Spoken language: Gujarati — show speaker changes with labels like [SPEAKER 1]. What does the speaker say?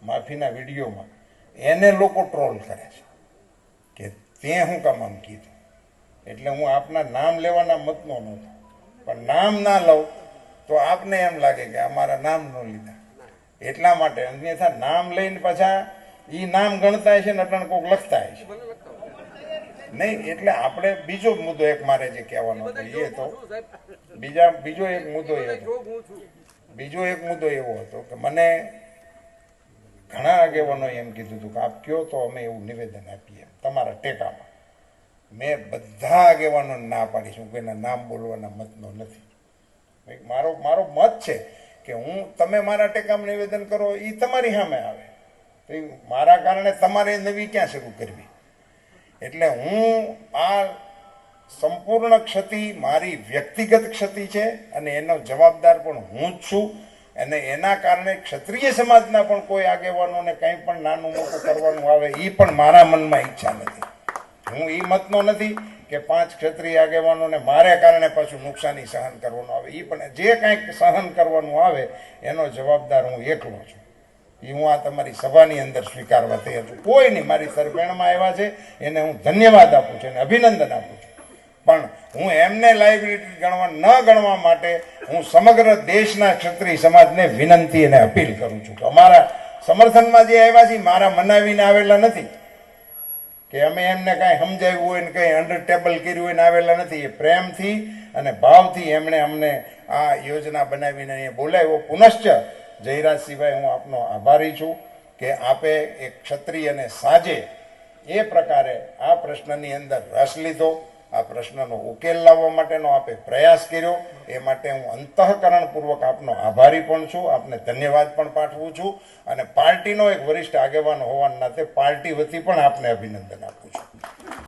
[SPEAKER 1] માફીના વિડીયોમાં એને લોકો ટ્રોલ કરે છે કે તે હું કામ આમ કીધું. એટલે હું આપના નામ લેવાના મતનો નહોતો, પણ નામ ના લઉં તો આપને એમ લાગે કે અમારા નામ ન લીધા એટલા માટે. અન્યથા નામ લઈને પાછા એ નામ ગણતા છે ને અટણ કોક લખતા છે નહીં. એટલે આપણે બીજો મુદ્દો એક મારે જે કહેવાનો હતો એ તો બીજો એક મુદ્દો એવો હતો કે મને ઘણા આગેવાનો એમ કીધું હતું કે આપ કયો તો અમે એવું નિવેદન આપીએ તમારા ટેકામાં. મેં બધા આગેવાનો ના પાડીશું, કોઈના નામ બોલવાના મતનો નથી. મારો મત છે કે તમે મારા ટેકામાં નિવેદન કરો એ તમારી સામે આવે, તો મારા કારણે તમારે નવી ક્યાં શરૂ કરવી. એટલે હું આ સંપૂર્ણ ક્ષતિ મારી વ્યક્તિગત ક્ષતિ છે અને એનો જવાબદાર પણ હું જ છું. અને એના કારણે ક્ષત્રિય સમાજના પણ કોઈ આગેવાનોને કંઈ પણ નાનું મોટું કરવાનું આવે એ પણ મારા મનમાં ઈચ્છા નથી. હું એ મતનો નથી કે 5 ક્ષત્રિય આગેવાનોને મારે કારણે પાછું નુકસાની સહન કરવાનું આવે. એ પણ જે કાંઈક સહન કરવાનું આવે એનો જવાબદાર હું એકલો છું. એ હું આ તમારી સભાની અંદર સ્વીકારવા તૈયાર છું. કોઈ નહીં, મારી સરપેણમાં આવ્યા છે એને હું ધન્યવાદ આપું છું અને અભિનંદન આપું છું. પણ હું એમને લાયબિલિટી ગણવા માટે હું સમગ્ર દેશના ક્ષત્રિય સમાજને વિનંતી અને અપીલ કરું છું કે અમારા સમર્થનમાં જે આવ્યા છે મારા મનાવીને આવેલા નથી, કે અમે એમને કાંઈ સમજાવ્યું હોય ને કંઈ અંડર ટેબલ કર્યું હોય ને આવેલા નથી. એ પ્રેમથી અને ભાવથી એમણે અમને આ યોજના બનાવીને અહીંયા બોલાવ્યો. પુનશ્ચ જયરાજસિંહભાઈ, હું આપનો આભારી છું કે આપે એક ક્ષત્રિયને સાજે એ પ્રકારે આ પ્રશ્નની અંદર રસ લીધો, આ પ્રશ્નનો ઉકેલ લાવવા માટેનો આપે પ્રયાસ કર્યો. એ માટે હું અંતઃકરણપૂર્વક આપનો આભારી પણ છું, આપને ધન્યવાદ પણ પાઠવું છું અને પાર્ટીનો એક વરિષ્ઠ આગેવાન હોવાના નાતે પાર્ટી વતી પણ આપને અભિનંદન આપું છું.